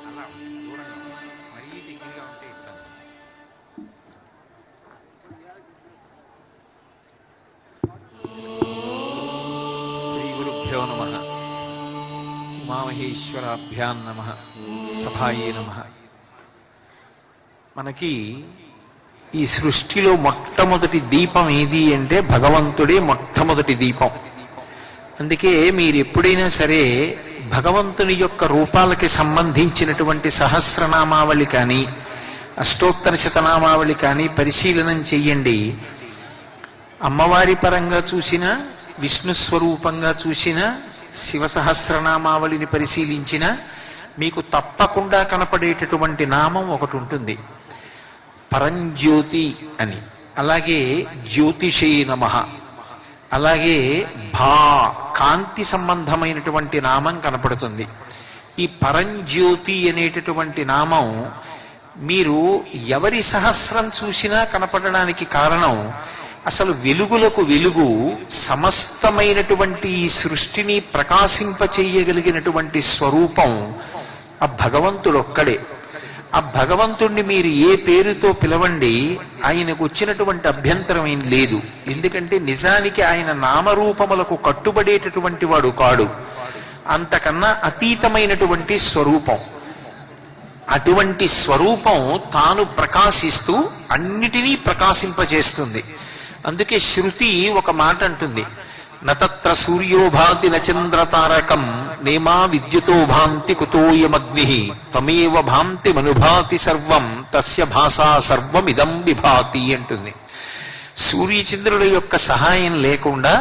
అలా దూరంగా మరీ దగ్గరగా ఉంటే ఇబ్బంది. శ్రీ గురుభ్యో నమః. ఉమామహేశ్వరాభ్యాం నమః. సభాయే నమః. మనకి ఈ సృష్టిలో మొట్టమొదటి దీపం ఏది అంటే భగవంతుడే మొట్టమొదటి దీపం. అందుకే మీరు ఎప్పుడైనా సరే భగవంతుని యొక్క రూపాలకి సంబంధించినటువంటి సహస్రనామావళి కానీ అష్టోత్తర శతనామావళి కానీ పరిశీలనం చెయ్యండి. అమ్మవారి పరంగా చూసిన, విష్ణు స్వరూపంగా చూసిన, శివ సహస్రనామావళిని పరిశీలించిన మీకు తప్పకుండా కనపడేటటువంటి నామం ఒకటి ఉంటుంది, పరంజ్యోతి అని. అలాగే జ్యోతిషే నమః, అలాగే భా కాంతి సంబంధమైనటువంటి నామం కనపడుతుంది. ఈ పరంజ్యోతి అనేటటువంటి నామం మీరు ఎవరి సహస్రం చూసినా కనపడడానికి కారణం, అసలు వెలుగులకు వెలుగు సమస్తమైనటువంటి ఈ సృష్టిని ప్రకాశింపచేయగలిగినటువంటి స్వరూపం ఆ భగవంతుడొక్కడే. ఆ భగవంతుణ్ణి మీరు ఏ పేరుతో పిలవండి, ఆయనకు వచ్చినటువంటి అభ్యంతరం ఏం లేదు. ఎందుకంటే నిజానికి ఆయన నామరూపములకు కట్టుబడేటటువంటి వాడు కాడు, అంతకన్నా అతీతమైనటువంటి స్వరూపం. అటువంటి స్వరూపం తాను ప్రకాశిస్తూ అన్నిటినీ ప్రకాశింపజేస్తుంది. అందుకే శృతి ఒక మాట అంటుంది, నతత్ర సూర్యో భాతి నచంద్ర తారకం నేమా విద్యుతో భాంతి కుతోయమగ్ని త్వమేవ భాంతి మనుభాతి సర్వం తస్య భాషా సర్వమిదం విభాతి అంటుంది. సూర్యచంద్రుల యొక్క సహాయం లేకుండా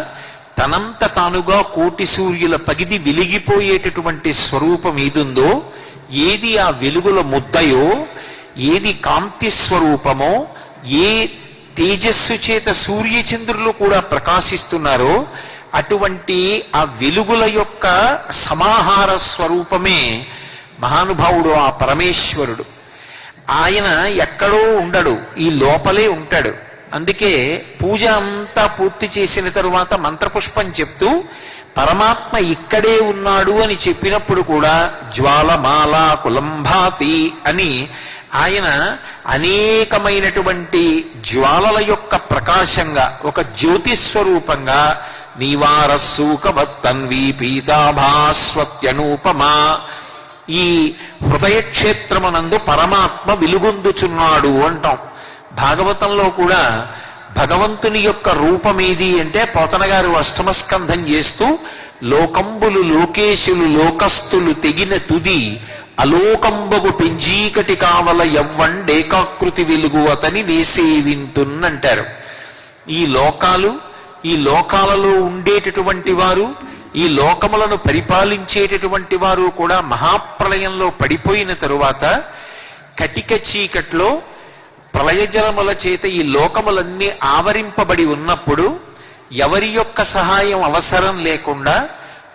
తనంత తానుగా కోటి సూర్యుల పగిది వెలిగిపోయేటటువంటి స్వరూపం ఏదుందో, ఏది ఆ వెలుగుల ముద్దయో, ఏది కాంతి స్వరూపమో, ఏ తేజస్సు చేత సూర్యచంద్రులు కూడా ప్రకాశిస్తున్నారో అటువంటి ఆ వెలుగుల యొక్క సమాహార స్వరూపమే మహానుభావుడు ఆ పరమేశ్వరుడు. ఆయన ఎక్కడో ఉండడు, ఈ లోపలే ఉంటాడు. అందుకే పూజ అంతా పూర్తి చేసిన తరువాత మంత్రపుష్పం చెప్తూ పరమాత్మ ఇక్కడే ఉన్నాడు అని చెప్పినప్పుడు కూడా జ్వాలమాల కులంభాతి అని ఆయన అనేకమైనటువంటి జ్వాలల యొక్క ప్రకాశంగా ఒక జ్యోతిస్వరూపంగా నీవారస్సూకవత్తన్వీ పీతాభాస్వత్యనూపమా ఈ హృదయక్షేత్రమునందు పరమాత్మ వెలుగొందుచున్నాడు అంటాం. భాగవతంలో కూడా భగవంతుని యొక్క రూపమేది అంటే పోతన గారు అష్టమ స్కంధం చేస్తూ లోకంబులు లోకేశులు లోకస్తులు తెగిన తుది అలోకంబగు పెంజీకటి కావల ఎవ్వండేకాకృతి వెలుగు అతని వేసేవింతున్నంటారు. ఈ లోకాలు, ఈ లోకాలలో ఉండేటటువంటి వారు, ఈ లోకములను పరిపాలించేటటువంటి వారు కూడా మహాప్రళయంలో పడిపోయిన తరువాత కటిక చీకట్లో ప్రళయజలముల చేత ఈ లోకములన్నీ ఆవరింపబడి ఉన్నప్పుడు ఎవరి యొక్క సహాయం అవసరం లేకుండా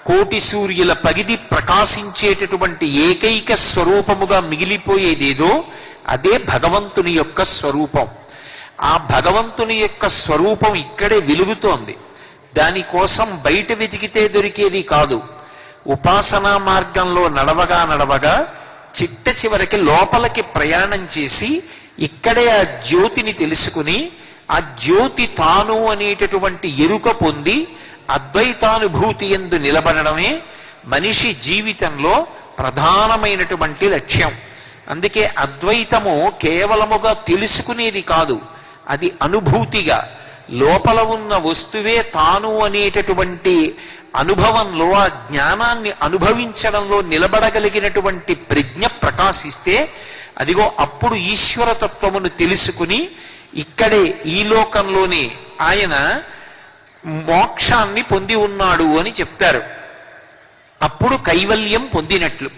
కోటి సూర్యుల పగిది ప్రకాశించేటటువంటి ఏకైక స్వరూపముగా మిగిలిపోయేదేదో అదే భగవంతుని యొక్క స్వరూపం. ఆ భగవంతుని యొక్క స్వరూపం ఇక్కడే వెలుగుతోంది. దానికోసం బయట వెతికితే దొరికేది కాదు. ఉపాసనా మార్గంలో నడవగా నడవగా చిట్ట చివరికి లోపలికి ప్రయాణం చేసి ఇక్కడే ఆ జ్యోతిని తెలుసుకుని ఆ జ్యోతి తాను అనేటటువంటి ఎరుక పొంది అద్వైతానుభూతి యందు నిలబడడమే మనిషి జీవితంలో ప్రధానమైనటువంటి లక్ష్యం. అందుకే అద్వైతము కేవలముగా తెలుసుకునేది కాదు, అది అనుభూతిగా లోపల ఉన్న వస్తువే తాను అనేటటువంటి అనుభవంలో, ఆ జ్ఞానాన్ని అనుభవించడంలో నిలబడగలిగినటువంటి ప్రజ్ఞ ప్రకాశిస్తే అదిగో అప్పుడు ఈశ్వరతత్వమును తెలుసుకుని ఇక్కడే ఈ లోకంలోనే ఆయన మోక్షాన్ని పొంది ఉన్నాడు అని చెప్తారు. అప్పుడు కైవల్యం పొందినట్లు.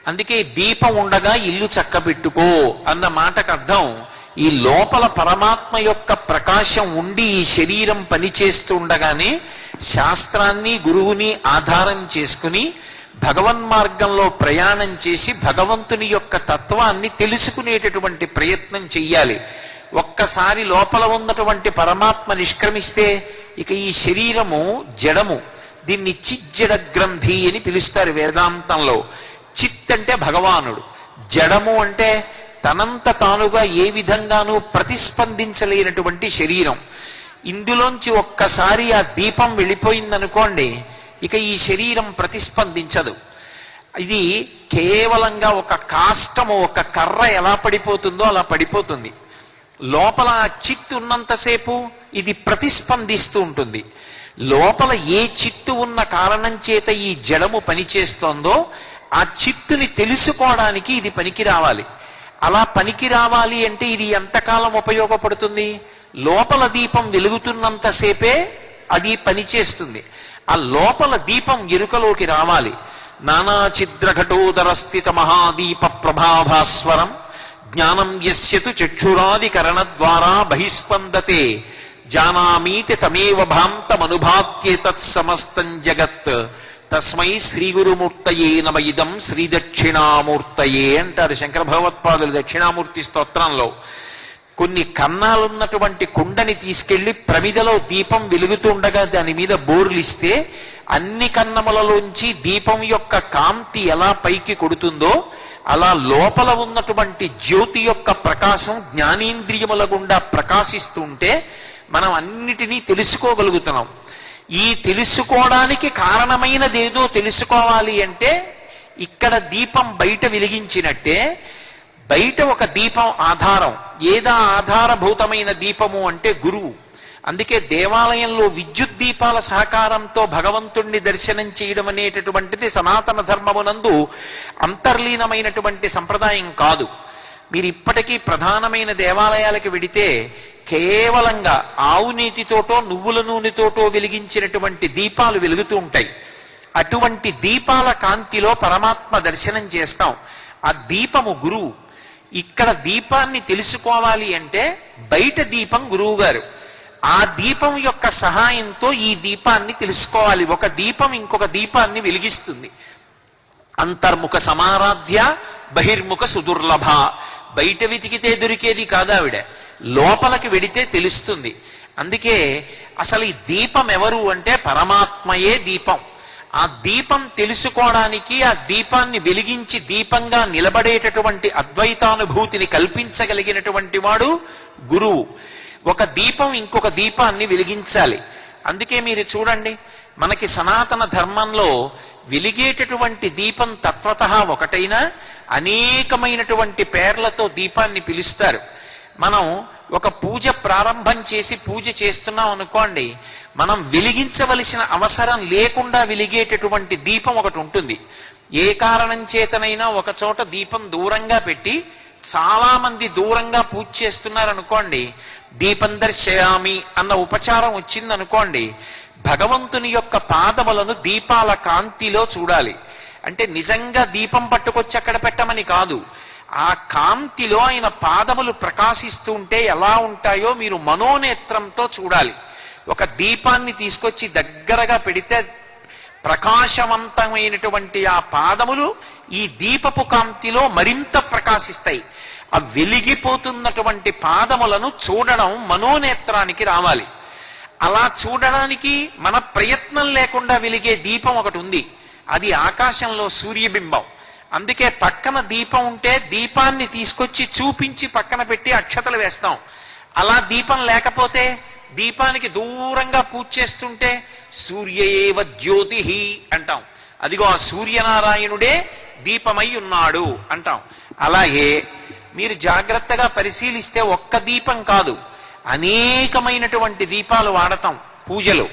అందుకే దీపం ఉండగా ఇల్లు చక్కబెట్టుకో అన్న మాటకు అర్థం, ఈ లోపల పరమాత్మ యొక్క ప్రకాశం ఉండి ఈ శరీరం పనిచేస్తుండగానే శాస్త్రాన్ని గురువుని ఆధారం చేసుకుని భగవన్మార్గంలో ప్రయాణం చేసి భగవంతుని యొక్క తత్వాన్ని తెలుసుకునేటటువంటి ప్రయత్నం చెయ్యాలి. ఒక్కసారి లోపల ఉన్నటువంటి పరమాత్మ నిష్క్రమిస్తే ఇక ఈ శరీరము జడము, దీన్ని చిజ్జడ గ్రంథి అని పిలుస్తారు వేదాంతంలో. చిత్ అంటే భగవానుడు, జడము అంటే తనంత తానుగా ఏ విధంగానూ ప్రతిస్పందించలేనటువంటి శరీరం. ఇందులోంచి ఒక్కసారి ఆ దీపం వెళ్ళిపోయిందనుకోండి, ఇక ఈ శరీరం ప్రతిస్పందించదు. ఇది కేవలంగా ఒక కాష్టము, ఒక కర్ర ఎలా పడిపోతుందో అలా పడిపోతుంది. లోపల ఆ చిత్తు ఉన్నంతసేపు ఇది ప్రతిస్పందిస్తూ ఉంటుంది. లోపల ఏ చిత్తు ఉన్న కారణం చేత ఈ జడము పనిచేస్తోందో ఆ చిత్తుని తెలుసుకోవడానికి ఇది పనికి రావాలి. అలా పనికి రావాలి అంటే ఇది ఎంతకాలం ఉపయోగపడుతుంది? లోపల దీపం వెలుగుతున్నంతసేపే అది పనిచేస్తుంది. ఆ లోపల దీపం ఎరుకలోకి రావాలి. నానా ఛిద్రఘటోదర స్థిత మహాదీప ప్రభాభాస్వరం జ్ఞానం యస్యతు చక్షురాది కరణ ద్వారా బహిస్పందతే జానామీతి తమేవ భాంతమనుభాత్యేతత్ సమస్తం జగత్ తస్మై శ్రీ గురుమూర్తయే నమ ఇదం శ్రీ దక్షిణామూర్తయే అంటారు శంకర భగవత్పాదులు దక్షిణామూర్తి స్తోత్రంలో. కొన్ని కన్నాలున్నటువంటి కుండని తీసుకెళ్లి ప్రమిదలో దీపం వెలుగుతుండగా దాని మీద బోర్లిస్తే అన్ని కన్నములలోంచి దీపం యొక్క కాంతి ఎలా పైకి కొడుతుందో అలా లోపల ఉన్నటువంటి జ్యోతి యొక్క ప్రకాశం జ్ఞానేంద్రియముల గుండా ప్రకాశిస్తుంటే మనం అన్నిటినీ తెలుసుకోగలుగుతున్నాం. ఈ తెలుసుకోవడానికి కారణమైనదేదో తెలుసుకోవాలి అంటే ఇక్కడ దీపం బయట వెలిగించినట్టే బయట ఒక దీపం ఆధారం. ఏదా ఆధారభూతమైన దీపము అంటే గురువు. అందుకే దేవాలయంలో విద్యుత్ దీపాల సహకారంతో భగవంతుణ్ణి దర్శనం చేయడం అనేటటువంటిది సనాతన ధర్మమునందు అంతర్లీనమైనటువంటి సంప్రదాయం కాదు. మీరు ఇప్పటికీ ప్రధానమైన దేవాలయాలకు వెడితే కేవలంగా ఆవు నీతితోటో నువ్వుల నూనెతోటో వెలిగించినటువంటి దీపాలు వెలుగుతూ ఉంటాయి. అటువంటి దీపాల కాంతిలో పరమాత్మ దర్శనం చేస్తాం. ఆ దీపము గురువు. ఇక్కడ దీపాన్ని తెలుసుకోవాలి అంటే బయట దీపం గురువు గారు. ఆ దీపం యొక్క సహాయంతో ఈ దీపాన్ని తెలుసుకోవాలి. ఒక దీపం ఇంకొక దీపాన్ని వెలిగిస్తుంది. అంతర్ముఖ సమారాధ్య బహిర్ముఖ సుదుర్లభ. బయట వెతికితే దొరికేది కాదావిడ, లోపలికి వెడితే తెలుస్తుంది. అందుకే అసలు ఈ దీపం ఎవరు అంటే పరమాత్మయే దీపం. ఆ దీపం తెలుసుకోవడానికి ఆ దీపాన్ని వెలిగించి దీపంగా నిలబడేటటువంటి అద్వైతానుభూతిని కల్పించగలిగినటువంటి వాడు గురువు. ఒక దీపం ఇంకొక దీపాన్ని వెలిగించాలి. అందుకే మీరు చూడండి, మనకి సనాతన ధర్మంలో వెలిగేటటువంటి దీపం తత్వతః ఒకటైనా అనేకమైనటువంటి పేర్లతో దీపాన్ని పిలుస్తారు. మనం ఒక పూజ ప్రారంభం చేసి పూజ చేస్తున్నాం అనుకోండి, మనం వెలిగించవలసిన అవసరం లేకుండా వెలిగేటటువంటి దీపం ఒకటి ఉంటుంది. ఏ కారణం చేతనైనా ఒక చోట దీపం దూరంగా పెట్టి చాలా మంది దూరంగా పూజ చేస్తున్నారనుకోండి, దీపం దర్శయామి అన్న ఉపచారం వచ్చిందనుకోండి, భగవంతుని యొక్క పాదములను దీపాల కాంతిలో చూడాలి. అంటే నిజంగా దీపం పట్టుకొచ్చి అక్కడ పెట్టమని కాదు, ఆ కాంతిలో ఆయన పాదములు ప్రకాశిస్తూ ఉంటే ఎలా ఉంటాయో మీరు మనోనేత్రంతో చూడాలి. ఒక దీపాన్ని తీసుకొచ్చి దగ్గరగా పెడితే ప్రకాశవంతమైనటువంటి ఆ పాదములు ఈ దీపపు కాంతిలో మరింత ప్రకాశిస్తాయి. ఆ వెలిగిపోతున్నటువంటి పాదములను చూడడం మనోనేత్రానికి రావాలి. అలా చూడడానికి మన ప్రయత్నం లేకుండా వెలిగే దీపం ఒకటి ఉంది. అది ఆకాశంలో సూర్యబింబం. అందుకే పక్కన దీపం ఉంటే దీపాన్ని తీసుకొచ్చి చూపించి పక్కన పెట్టి అక్షతలు వేస్తాం. అలా దీపం లేకపోతే దీపానికి దూరంగా పూజ చేస్తుంటే సూర్యేవ జ్యోతిహి అంటాం. అదిగో ఆ సూర్యనారాయణుడే దీపమై ఉన్నాడు అంటాం. అలాగే మీరు జాగ్రత్తగా పరిశీలిస్తే ఒక్క దీపం కాదు, అనేకమైనటువంటి దీపాలు వాడతాం పూజలో.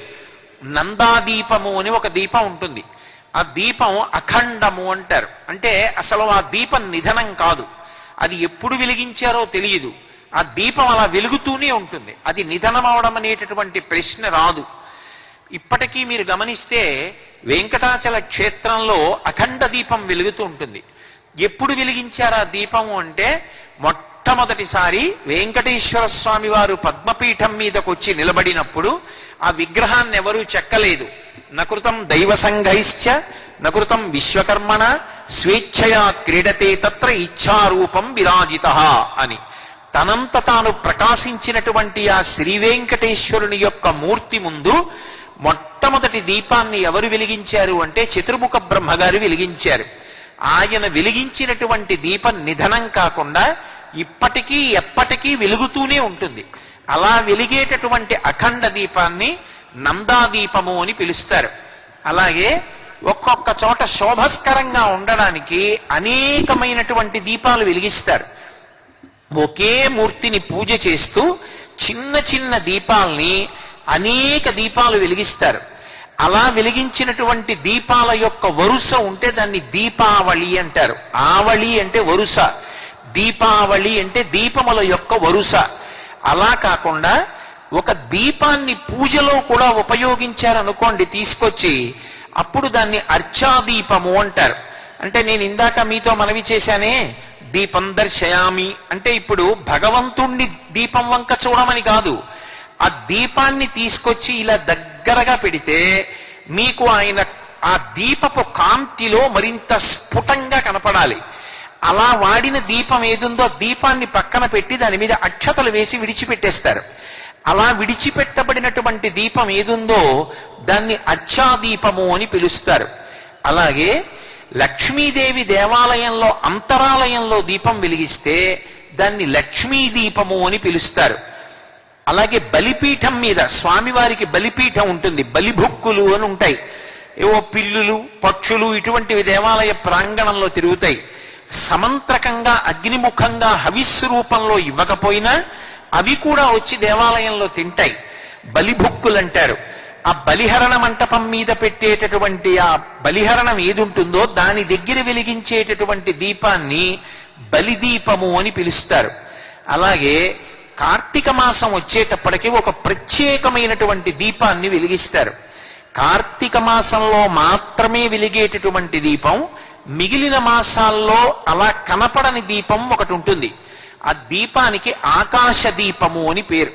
నందాదీపము అని ఒక దీపం ఉంటుంది. ఆ దీపం అఖండము అంటారు. అంటే అసలు ఆ దీపం నిధనం కాదు, అది ఎప్పుడు వెలిగించారో తెలియదు. ఆ దీపం అలా వెలుగుతూనే ఉంటుంది. అది నిధనం అవడం అనేటటువంటి ప్రశ్న రాదు. ఇప్పటికీ మీరు గమనిస్తే వెంకటాచల క్షేత్రంలో అఖండ దీపం వెలుగుతూ ఉంటుంది. ఎప్పుడు వెలిగించారు ఆ దీపము అంటే, మొట్టమొదటిసారి వెంకటేశ్వర స్వామి వారు పద్మపీఠం మీదకు వచ్చి నిలబడినప్పుడు ఆ విగ్రహాన్ని ఎవరూ చెక్కలేదు. నకృతం దైవ సంఘైశ్చ నకృతం విశ్వకర్మణ స్వేచ్ఛయా క్రీడతే తత్ర ఇచ్ఛారూపం విరాజితః అని తనంత తాను ప్రకాశించినటువంటి ఆ శ్రీ వెంకటేశ్వరుని యొక్క మూర్తి ముందు మొట్టమొదటి దీపాన్ని ఎవరు వెలిగించారు అంటే చతుర్ముఖ బ్రహ్మగారు వెలిగించారు. ఆయన వెలిగించినటువంటి దీపం నిధనం కాకుండా ఇప్పటికీ ఎప్పటికీ వెలుగుతూనే ఉంటుంది. అలా వెలిగేటటువంటి అఖండ దీపాన్ని నందాదీపము అని పిలుస్తారు. అలాగే ఒక్కొక్క చోట శోభస్కరంగా ఉండడానికి అనేకమైనటువంటి దీపాలు వెలిగిస్తారు. ఒకే మూర్తిని పూజ చేస్తూ చిన్న చిన్న దీపాల్ని అనేక దీపాలు వెలిగిస్తారు. అలా వెలిగించినటువంటి దీపాల యొక్క వరుస ఉంటే దాన్ని దీపావళి అంటారు. ఆవళి అంటే వరుస, దీపావళి అంటే దీపముల యొక్క వరుస. అలా కాకుండా ఒక దీపాన్ని పూజలో కూడా ఉపయోగించారనుకోండి తీసుకొచ్చి, అప్పుడు దాన్ని అర్చాదీపము అంటారు. అంటే నేను ఇందాక మీతో మనవి చేశానే, దీపం దర్శయామి అంటే ఇప్పుడు భగవంతుణ్ణి దీపం వంక చూడమని కాదు, ఆ దీపాన్ని తీసుకొచ్చి ఇలా దగ్గరగా పెడితే మీకు ఆయన ఆ దీపపు కాంతిలో మరింత స్ఫుటంగా కనపడాలి. అలా వాడిన దీపం ఏదుందో దీపాన్ని పక్కన పెట్టి దాని మీద అక్షతలు వేసి విడిచిపెట్టేస్తారు. అలా విడిచిపెట్టబడినటువంటి దీపం ఏదుందో దాన్ని అర్చాదీపము అని పిలుస్తారు. అలాగే లక్ష్మీదేవి దేవాలయంలో అంతరాలయంలో దీపం వెలిగిస్తే దాన్ని లక్ష్మీ దీపము అని పిలుస్తారు. అలాగే బలిపీఠం మీద స్వామివారికి బలిపీఠం ఉంటుంది, బలిభుక్కులు అని ఉంటాయి. ఏవో పిల్లులు పక్షులు ఇటువంటివి దేవాలయ ప్రాంగణంలో తిరుగుతాయి. సమంత్రకంగా అగ్నిముఖంగా హవిస్సు రూపంలో ఇవ్వకపోయినా అవి కూడా వచ్చి దేవాలయంలో తింటాయి, బలిభుక్కులు అంటారు. ఆ బలిహరణ మంటపం మీద పెట్టేటటువంటి ఆ బలిహరణం ఏది ఉంటుందో దాని దగ్గర వెలిగించేటటువంటి దీపాన్ని బలిదీపము అని పిలుస్తారు. అలాగే కార్తీక మాసం వచ్చేటప్పటికి ఒక ప్రత్యేకమైనటువంటి దీపాన్ని వెలిగిస్తారు. కార్తీక మాసంలో మాత్రమే వెలిగేటటువంటి దీపం, మిగిలిన మాసాల్లో అలా కనపడని దీపం ఒకటి ఉంటుంది. ఆ దీపానికి ఆకాశ దీపము అని పేరు.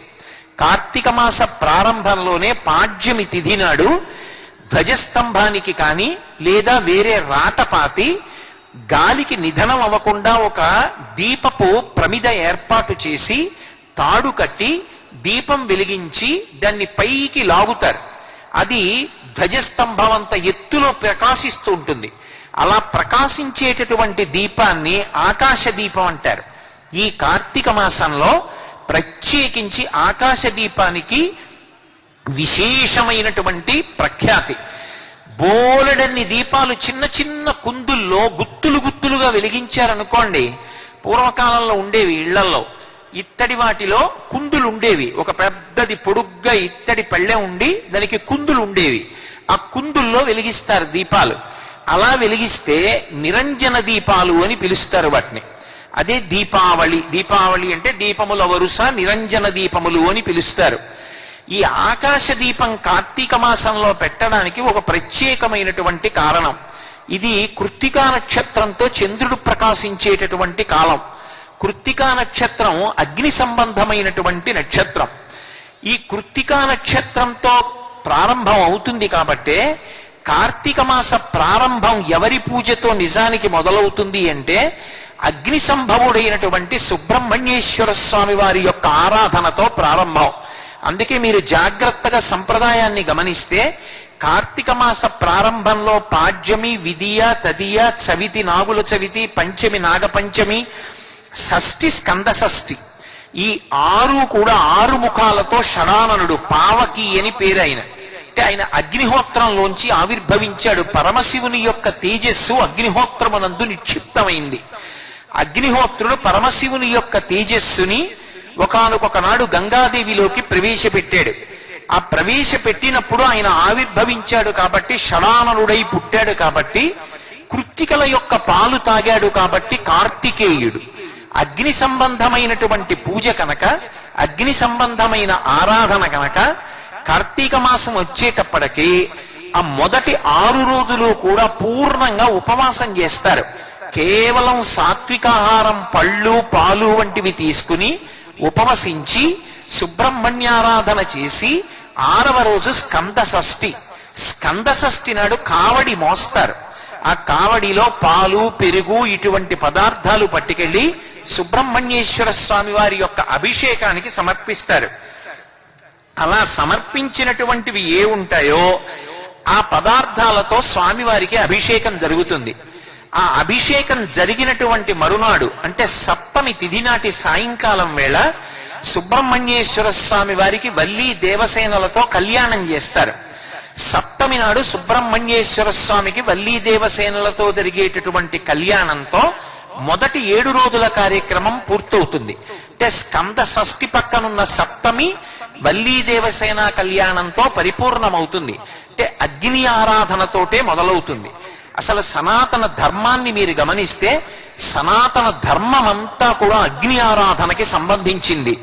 కార్తీక మాస ప్రారంభంలోనే పాడ్యమి తిథి నాడు ధ్వజస్తంభానికి కానీ లేదా వేరే రాటపాతి గాలికి నిధనం అవ్వకుండా ఒక దీపపు ప్రమిద ఏర్పాటు చేసి తాడు కట్టి దీపం వెలిగించి దాన్ని పైకి లాగుతారు. అది ధ్వజస్తంభం అంత ఎత్తులో ప్రకాశిస్తూ ఉంటుంది. అలా ప్రకాశించేటటువంటి దీపాన్ని ఆకాశ దీపం అంటారు. ఈ కార్తీక మాసంలో ప్రత్యేకించి ఆకాశ దీపానికి విశేషమైనటువంటి ప్రఖ్యాతి. బోలెడన్ని దీపాలు చిన్న చిన్న కుందుల్లో గుత్తులు గుత్తులుగా వెలిగించారనుకోండి. పూర్వకాలంలో ఉండేవి ఇళ్లలో ఇత్తడి వాటిలో కుందులు ఉండేవి. ఒక పెద్దది పొడుగ్గా ఇత్తడి పళ్ళె ఉండి దానికి కుందులు ఉండేవి. ఆ కుందుల్లో వెలిగిస్తారు దీపాలు. అలా వెలిగిస్తే నిరంజన దీపాలు అని పిలుస్తారు వాటిని. అదే దీపావళి. దీపావళి అంటే దీపముల వరుస, నిరంజన దీపములు అని పిలుస్తారు. ఈ ఆకాశ దీపం కార్తీక మాసంలో పెట్టడానికి ఒక ప్రత్యేకమైనటువంటి కారణం. ఇది కృత్తికా నక్షత్రంతో చంద్రుడు ప్రకాశించేటటువంటి కాలం. కృత్తికా నక్షత్రం అగ్ని సంబంధమైనటువంటి నక్షత్రం. ఈ కృత్తికా నక్షత్రంతో ప్రారంభం అవుతుంది కాబట్టే కార్తీక మాస ప్రారంభం ఎవరి పూజతో నిజానికి మొదలవుతుంది అంటే అగ్ని సంభవుడైనటువంటి సుబ్రహ్మణ్యేశ్వర స్వామి వారి యొక్క ఆరాధనతో ప్రారంభం. అందుకే మీరు జాగ్రత్తగా సంప్రదాయాన్ని గమనిస్తే కార్తీక మాస ప్రారంభంలో పాడ్యమి, విదియ, తదియ, చవితి నాగుల చవితి, పంచమి నాగపంచమి, షష్ఠి స్కంద షష్ఠి, ఈ 6 కూడా 6 ముఖాలతో షడాననుడు పావకి అని పేరు. అంటే ఆయన అగ్నిహోత్రంలోంచి ఆవిర్భవించాడు. పరమశివుని యొక్క తేజస్సు అగ్నిహోత్రమునందు నిక్షిప్తమైంది. అగ్నిహోత్రుడు పరమశివుని యొక్క తేజస్సుని ఒకానొక నాడు గంగాదేవిలోకి ప్రవేశపెట్టాడు. ఆ ప్రవేశపెట్టినప్పుడు ఆయన ఆవిర్భవించాడు కాబట్టి షడాననుడై పుట్టాడు కాబట్టి కృత్తికల యొక్క పాలు తాగాడు కాబట్టి కార్తికేయుడు. అగ్ని సంబంధమైనటువంటి పూజ కనుక, అగ్ని సంబంధమైన ఆరాధన కనుక కార్తీక మాసం వచ్చేటప్పటికి ఆ మొదటి 6 రోజులు కూడా పూర్ణంగా ఉపవాసం చేస్తారు. కేవలం సాత్వికాహారం, పళ్ళు, పాలు వంటివి తీసుకుని ఉపవసించి సుబ్రహ్మణ్యారాధన చేసి 6వ రోజు స్కంద షష్ఠి. స్కంద షష్ఠి నాడు కావడి మోస్తారు. ఆ కావడిలో పాలు, పెరుగు ఇటువంటి పదార్థాలు పట్టుకెళ్లి సుబ్రహ్మణ్యేశ్వర స్వామి వారి యొక్క అభిషేకానికి సమర్పిస్తారు. అలా సమర్పించినటువంటివి ఏ ఉంటాయో ఆ పదార్థాలతో స్వామివారికి అభిషేకం జరుగుతుంది. ఆ అభిషేకం జరిగినటువంటి మరునాడు అంటే సప్తమి తిథి నాటి సాయంకాలం వేళ సుబ్రహ్మణ్యేశ్వర స్వామి వారికి వల్లీ దేవసేనలతో కళ్యాణం చేస్తారు. సప్తమి నాడు సుబ్రహ్మణ్యేశ్వర స్వామికి వల్లీ దేవసేనలతో జరిగేటటువంటి కళ్యాణంతో మొదటి 7 రోజుల కార్యక్రమం పూర్తవుతుంది. అంటే స్కంద షష్ఠి పక్కనున్న సప్తమి వల్లీ దేవసేన కళ్యాణంతో పరిపూర్ణమవుతుంది. అంటే అగ్ని ఆరాధనతోటే మొదలవుతుంది. అసలు సనాతన ధర్మాన్ని మీరు గమనిస్తే సనాతన ధర్మం అంతా కూడా అగ్ని ఆరాధనకి సంబంధించింది.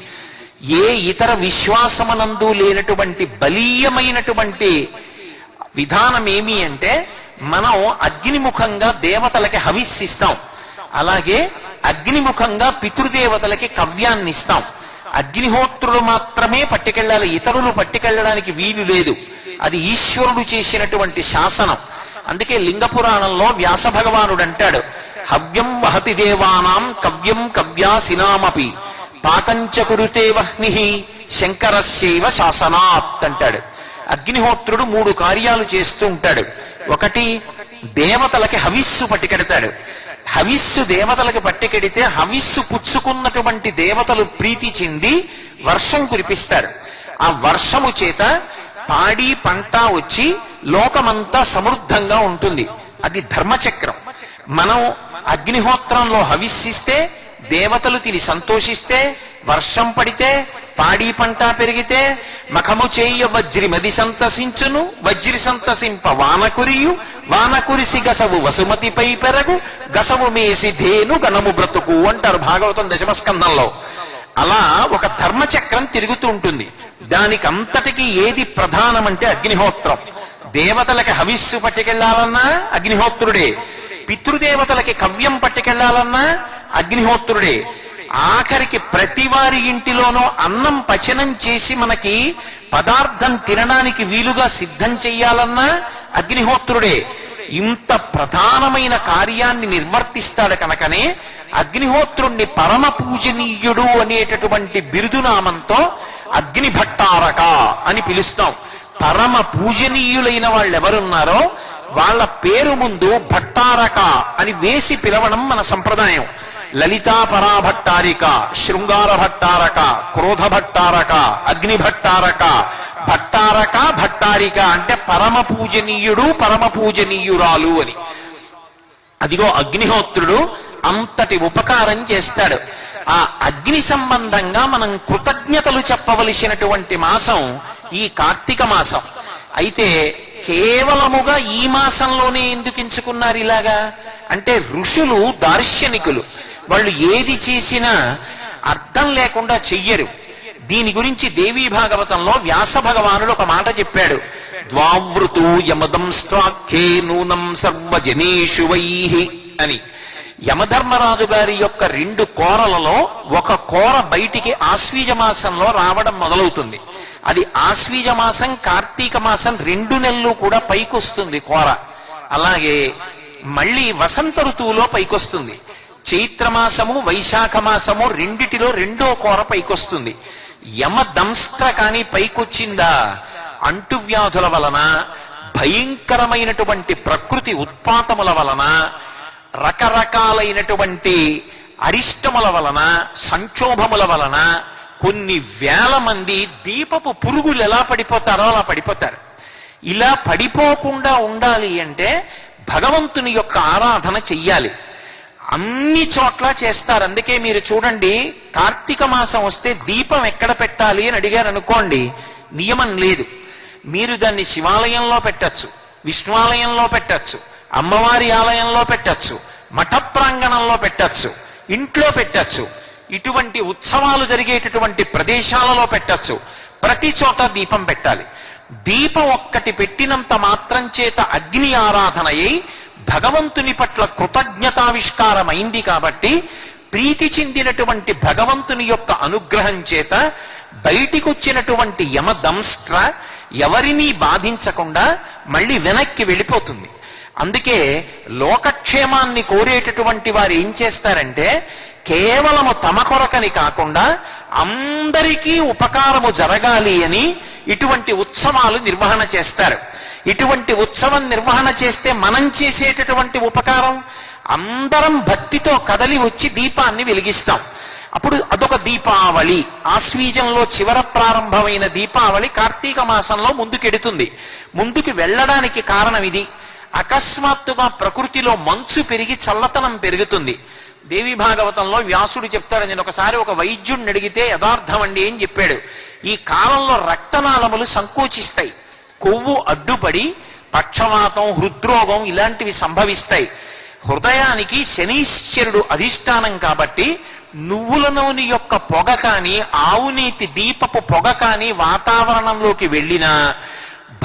ఏ ఇతర విశ్వాసమనందు లేనటువంటి బలీయమైనటువంటి విధానం ఏమి అంటే మనం అగ్నిముఖంగా దేవతలకి హవిస్సిస్తాం, అలాగే అగ్నిముఖంగా పితృదేవతలకి కవ్యాన్ని ఇస్తాం. అగ్నిహోత్రులు మాత్రమే పట్టుకెళ్ళాలి, ఇతరులు పట్టుకెళ్ళడానికి వీలు లేదు. అది ఈశ్వరుడు చేసినటువంటి శాసనం. అందుకే లింగ పురాణంలో వ్యాస భగవానుడు అంటాడు, హవ్యం వహతి దేవానాం కవ్యం కవ్యాసినామపి పాకంచ కురుతే వహ్ని శంకరస్యైవ శాసనాత్ అంటాడు. అగ్నిహోత్రుడు 3 కార్యాలు చేస్తూ ఉంటాడు. ఒకటి, దేవతలకి హవిస్సు పట్టుకెడతాడు. హవిస్సు దేవతలకి పట్టుకెడితే హవిస్సు పుచ్చుకున్నటువంటి దేవతలు ప్రీతి చెంది వర్షం కురిపిస్తారు. ఆ వర్షము చేత పాడి పంట వచ్చి లోకమంతా సమృద్ధంగా ఉంటుంది. అది ధర్మచక్రం. మనం అగ్నిహోత్రంలో హవిస్సిస్తే దేవతలు తిని సంతోషిస్తే వర్షం పడితే పాడి పంట పెరిగితే మఖము చేయ వజ్రి మది సంతసించును వజ్రి సంతసింప వానకురియు వానకురిసి గసవు వసుమతిపై పెరగు గసవు మేసి ధేను గణము బ్రతుకు అంటారు భాగవతం దశమస్కందంలో. అలా ఒక ధర్మచక్రం తిరుగుతూ ఉంటుంది. దానికి అంతటికీ ఏది ప్రధానమంటే అగ్నిహోత్రం. దేవతలకి హవిస్సు పట్టుకెళ్లాలన్నా అగ్నిహోత్రుడే, పితృదేవతలకి కవ్యం పట్టుకెళ్లాలన్నా అగ్నిహోత్రుడే, ఆఖరికి ప్రతి వారి ఇంటిలోనూ అన్నం పచనం చేసి మనకి పదార్థం తినడానికి వీలుగా సిద్ధం చెయ్యాలన్నా అగ్నిహోత్రుడే. ఇంత ప్రధానమైన కార్యాన్ని నిర్వర్తిస్తాడు కనుకనే అగ్నిహోత్రుణ్ణి పరమ పూజనీయుడు అనేటటువంటి బిరుదునామంతో అగ్నిభట్టారక అని పిలుస్తాం. పరమ పూజనీయులైన వాళ్ళు ఎవరున్నారో వాళ్ళ పేరు ముందు భట్టారక అని వేసి పిలవడం మన సంప్రదాయం. లలితా పరాభట్టారిక, శృంగార భట్టారక, క్రోధ భట్టారక, అగ్ని భట్టారక, భట్టారక భట్టారిక అంటే పరమ పూజనీయుడు పరమ పూజనీయురాలు అని. అదిగో అగ్నిహోత్రుడు అంతటి ఉపకారం చేస్తాడు. ఆ అగ్ని సంబంధంగా మనం కృతజ్ఞతలు చెప్పవలసినటువంటి మాసం ఈ కార్తీక మాసం. అయితే కేవలముగా ఈ మాసంలోనే ఎందుకు ఎంచుకున్నారు ఇలాగా అంటే ఋషులు దార్శనికులు, వాళ్ళు ఏది చేసినా అర్థం లేకుండా చెయ్యరు. దీని గురించి దేవీ భాగవతంలో వ్యాస భగవానుడు ఒక మాట చెప్పాడు, ద్వావృతు యమదం స్వాఖ్యే నూనం సర్వజనేషు వైహి అని. యమధర్మరాజు గారి యొక్క 2 కోరలలో ఒక కోర బయటికి ఆశ్వీజ మాసంలో రావడం మొదలవుతుంది. అది ఆశ్వీజ మాసం కార్తీక మాసం 2 నెలలు కూడా పైకొస్తుంది కోర. అలాగే మళ్ళీ వసంత ఋతువులో పైకొస్తుంది. చైత్రమాసము వైశాఖ మాసము రెండిటిలో 2వ కోర పైకొస్తుంది. యమదంస్ట్ర కానీ పైకొచ్చిందా అంటువ్యాధుల వలన, భయంకరమైనటువంటి ప్రకృతి ఉత్పాతముల వలన, రకరకాలైనటువంటి అరిష్టముల వలన, సంక్షోభముల వలన కొన్ని వేల మంది దీపపు పురుగులు ఎలా పడిపోతారో అలా పడిపోతారు. ఇలా పడిపోకుండా ఉండాలి అంటే భగవంతుని యొక్క ఆరాధన చెయ్యాలి. అన్ని చోట్ల చేస్తారు. అందుకే మీరు చూడండి, కార్తీక మాసం వస్తే దీపం ఎక్కడ పెట్టాలి అని అడిగారు అనుకోండి, నియమం లేదు. మీరు దాన్ని శివాలయంలో పెట్టచ్చు, విష్ణువాలయంలో పెట్టచ్చు, అమ్మవారి ఆలయంలో పెట్టచ్చు, మఠ ప్రాంగణంలో పెట్టచ్చు, ఇంట్లో పెట్టచ్చు, ఇటువంటి ఉత్సవాలు జరిగేటటువంటి ప్రదేశాలలో పెట్టచ్చు. ప్రతి చోట దీపం పెట్టాలి. దీపం ఒక్కటి పెట్టినంత మాత్రం చేత అగ్ని ఆరాధనయ్యి భగవంతుని పట్ల కృతజ్ఞతావిష్కారమైంది కాబట్టి ప్రీతి చెందినటువంటి భగవంతుని యొక్క అనుగ్రహం చేత బయటికి వచ్చినటువంటి యమదంస్ట్ర ఎవరినీ బాధించకుండా మళ్ళీ వెనక్కి వెళ్ళిపోతుంది. అందుకే లోకక్షేమాన్ని కోరేటటువంటి వారు ఏం చేస్తారంటే కేవలము తమ కొరకని కాకుండా అందరికీ ఉపకారము జరగాలి అని ఇటువంటి ఉత్సవాలు నిర్వహణ చేస్తారు. ఇటువంటి ఉత్సవం నిర్వహణ చేస్తే మనం చేసేటటువంటి ఉపకారం, అందరం భక్తితో కదలి వచ్చి దీపాన్ని వెలిగిస్తాం. అప్పుడు అదొక దీపావళి. ఆశ్వీజంలో చివర ప్రారంభమైన దీపావళి కార్తీక మాసంలో ముందుకెడుతుంది. ముందుకు వెళ్ళడానికి కారణం ఇది. అకస్మాత్తుగా ప్రకృతిలో మంచు పెరిగి చల్లతనం పెరుగుతుంది. దేవి భాగవతంలో వ్యాసుడు చెప్తాడు, నేను ఒకసారి ఒక వైద్యుడిని అడిగితే యథార్థం అండి అని చెప్పాడు. ఈ కాలంలో రక్తనాళములు సంకోచిస్తాయి, కొవ్వు అడ్డుపడి పక్షవాతం, హృద్రోగం ఇలాంటివి సంభవిస్తాయి. హృదయానికి శనీశ్వరుడు అధిష్టానం కాబట్టి నువ్వుల నూనె యొక్క పొగ కానీ, ఆవునీతి దీపపు పొగ కానీ వాతావరణంలోకి వెళ్ళినా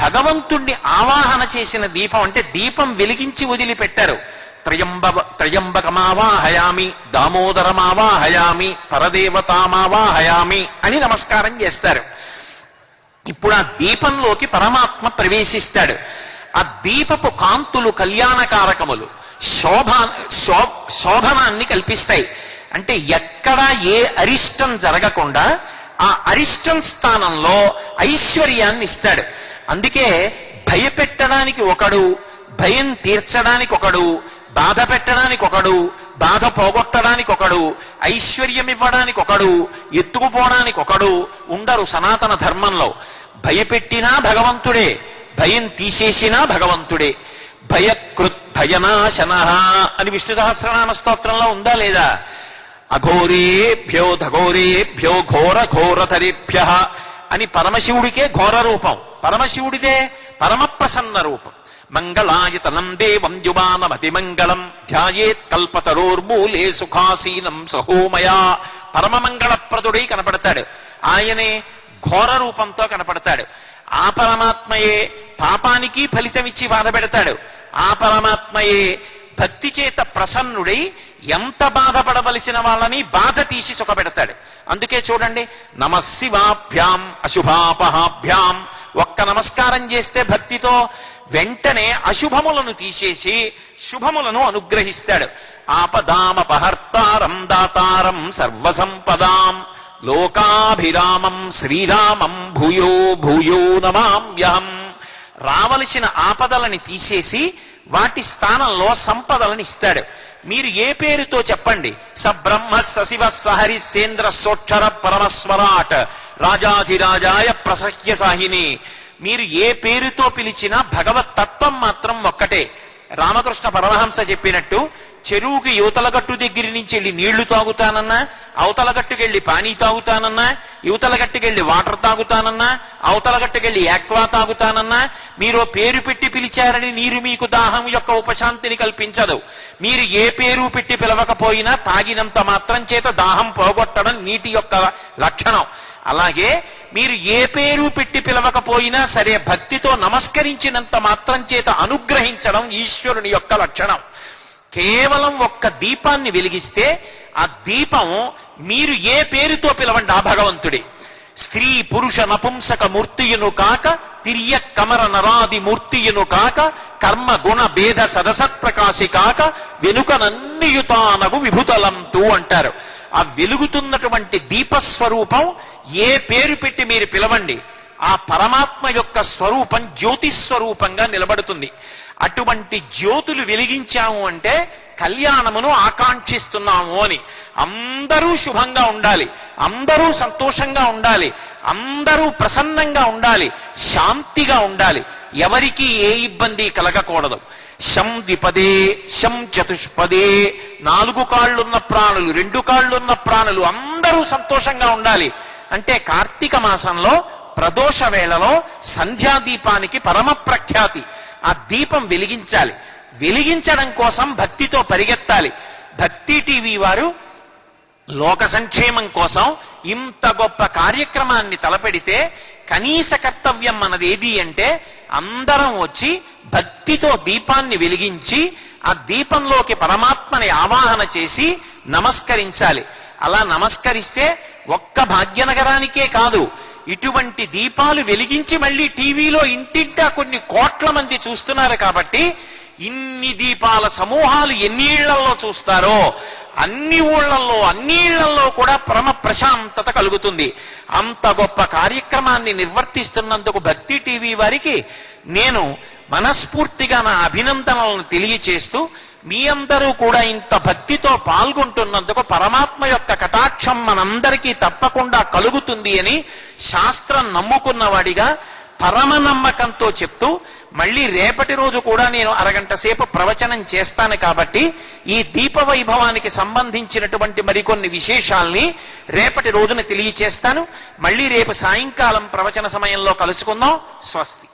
భగవంతుణ్ణి ఆవాహన చేసిన దీపం అంటే దీపం వెలిగించి వదిలిపెట్టారు. త్రయంబకమావాహయామి, దామోదరమావాహయామి, పరదేవతామావాహయామి అని నమస్కారం చేస్తారు. ఇప్పుడు ఆ దీపంలోకి పరమాత్మ ప్రవేశిస్తాడు. ఆ దీపపు కాంతులు కళ్యాణకారకములు, శోభనాన్ని కల్పిస్తాయి. అంటే ఎక్కడా ఏ అరిష్టం జరగకుండా ఆ అరిష్టం స్థానంలో ఐశ్వర్యాన్ని ఇస్తాడు. అందుకే భయపెట్టడానికి ఒకడు, భయం తీర్చడానికి ఒకడు, బాధ పెట్టడానికి ఒకడు, బాధ పోగొట్టడానికి ఒకడు, ఐశ్వర్యం ఇవ్వడానికి ఒకడు, ఎత్తుకుపోవడానికి ఒకడు ఉండరు సనాతన ధర్మంలో. భయపెట్టినా భగవంతుడే, భయం తీసేసినా భగవంతుడే. భయకృత్ భయనాశన అని విష్ణు సహస్రనామ స్తోత్రంలో ఉందా లేదా? అఘోరేభ్యో ధఘోరేభ్యో ఘోర ఘోరతరేభ్య అని పరమశివుడికే ఘోర రూపం, పరమశివుడిదే పరమ ప్రసన్న రూపం. మంగళాయతనం దేవం యువానమతి మంగళం ధ్యాయేత్ కల్పతరోర్మూలే సుఖాసీనం సహోమయా. పరమ మంగళప్రదుడై కనపడతాడు. ఆయనే ఘోర రూపంతో కనపడతాడు. ఆ పరమాత్మయే పాపానికి ఫలితమిచ్చి బాధపెడతాడు. ఆ పరమాత్మయే భక్తి చేత ప్రసన్నుడై ఎంత బాధపడవలసిన వాళ్ళని బాధ తీసి సుఖపెడతాడు. అందుకే చూడండి, నమశివాభ్యాం అశుభాపహాభ్యాం, ఒక్క నమస్కారం చేస్తే భక్తితో వెంటనే అశుభములను తీసేసి శుభములను అనుగ్రహిస్తాడు. ఆపదామపహర్తారం దాతారం సర్వసంపదాం లోకాభిరామం శ్రీరామం భూయో భూయో నమామ్యహం. రావలసిన ఆపదలని తీసేసి వాటి స్థానంలో సంపదలను ఇస్తాడు. మీరు ఏ పేరుతో చెప్పండి, సబ్రహ్మ సశివ సహరిసేంద్ర సోక్షర పరమస్వరాట్ రాజాధిరాజాయ ప్రసహ్య సాహిని. మీరు ఏ పేరుతో పిలిచినా భగవత్ తత్వం మాత్రం ఒక్కటే. రామకృష్ణ పరమహంస చెప్పినట్టు చెరువుకి యువతల గట్టు దగ్గర నుంచి వెళ్ళి నీళ్లు తాగుతానన్నా, అవతల గట్టుకెళ్ళి పానీ తాగుతానన్నా, యువతల గట్టుకెళ్ళి వాటర్ తాగుతానన్నా, అవతల గట్టుకెళ్ళి యాక్వా తాగుతానన్నా, మీరు పేరు పెట్టి పిలిచారని నీరు మీకు దాహం యొక్క ఉపశాంతిని కల్పించదు. మీరు ఏ పేరు పెట్టి పిలవకపోయినా తాగినంత మాత్రం చేత దాహం పోగొట్టడం నీటి యొక్క లక్షణం. అలాగే మీరు ఏ పేరు పెట్టి పిలవకపోయినా సరే భక్తితో నమస్కరించినంత మాత్రం చేత అనుగ్రహించడం ఈశ్వరుని యొక్క లక్షణం. కేవలం ఒక్క దీపాన్ని వెలిగిస్తే ఆ దీపం మీరు ఏ పేరుతో పిలవండి ఆ భగవంతుడే. స్త్రీ పురుష నపుంసక మూర్తియును కాక, తిర్య కమర నరాది మూర్తియును కాక, కర్మ గుణ భేద సదసత్ప్రకాశి కాక, వెనుకనన్నియుతానగు విభుతలంతూ అంటారు. ఆ వెలుగుతున్నటువంటి దీపస్వరూపం ఏ పేరు పెట్టి మీరు పిలవండి, ఆ పరమాత్మ యొక్క స్వరూపం జ్యోతిస్వరూపంగా నిలబడుతుంది. అటువంటి జ్యోతులు వెలిగించాము అంటే కళ్యాణమును ఆకాంక్షిస్తున్నాము అని. అందరూ శుభంగా ఉండాలి, అందరూ సంతోషంగా ఉండాలి, అందరూ ప్రసన్నంగా ఉండాలి, శాంతిగా ఉండాలి, ఎవరికి ఏ ఇబ్బంది కలగకూడదు. శం ద్విపదే శం చతుష్పదే, 4 కాళ్ళున్న ప్రాణులు, 2 కాళ్ళున్న ప్రాణులు అందరూ సంతోషంగా ఉండాలి. అంటే కార్తీక మాసంలో ప్రదోష వేళలో సంధ్యాదీపానికి పరమ ప్రఖ్యాతి. ఆ దీపం వెలిగించాలి. వెలిగించడం కోసం భక్తితో పరిగెత్తాలి. భక్తి టీవీ వారు లోక సంక్షేమం కోసం ఇంత గొప్ప కార్యక్రమాన్ని తలపెడితే కనీస కర్తవ్యం మనది ఏది అంటే అందరం వచ్చి భక్తితో దీపాన్ని వెలిగించి ఆ దీపంలోకి పరమాత్మని ఆవాహన చేసి నమస్కరించాలి. అలా నమస్కరిస్తే ఒక్క భాగ్యనగరానికే కాదు, ఇటువంటి దీపాలు వెలిగించి మళ్ళీ టీవీలో ఇంటింటా కొన్ని కోట్ల మంది చూస్తున్నారు కాబట్టి ఇన్ని దీపాల సమూహాలు ఎన్ని ఇళ్లలో చూస్తారో అన్ని ఇళ్లలో కూడా పరమ ప్రశాంతత కలుగుతుంది. అంత గొప్ప కార్యక్రమాన్ని నిర్వర్తిస్తున్నందుకు భక్తి టీవీ వారికి నేను మనస్ఫూర్తిగా నా అభినందనలను తెలియచేస్తూ, మీ అందరూ కూడా ఇంత భక్తితో పాల్గొంటున్నందుకు పరమాత్మ యొక్క కటాక్షం మనందరికీ తప్పకుండా కలుగుతుంది అని శాస్త్రం నమ్ముకున్నవాడిగా పరమ నమ్మకంతో చెప్తూ, మళ్ళీ రేపటి రోజు కూడా నేను అరగంట సేపు ప్రవచనం చేస్తాను కాబట్టి ఈ దీప వైభవానికి సంబంధించినటువంటి మరికొన్ని విశేషాల్ని రేపటి రోజున తెలియచేస్తాను. మళ్ళీ రేపు సాయంకాలం ప్రవచన సమయంలో కలుసుకుందాం. స్వస్తి.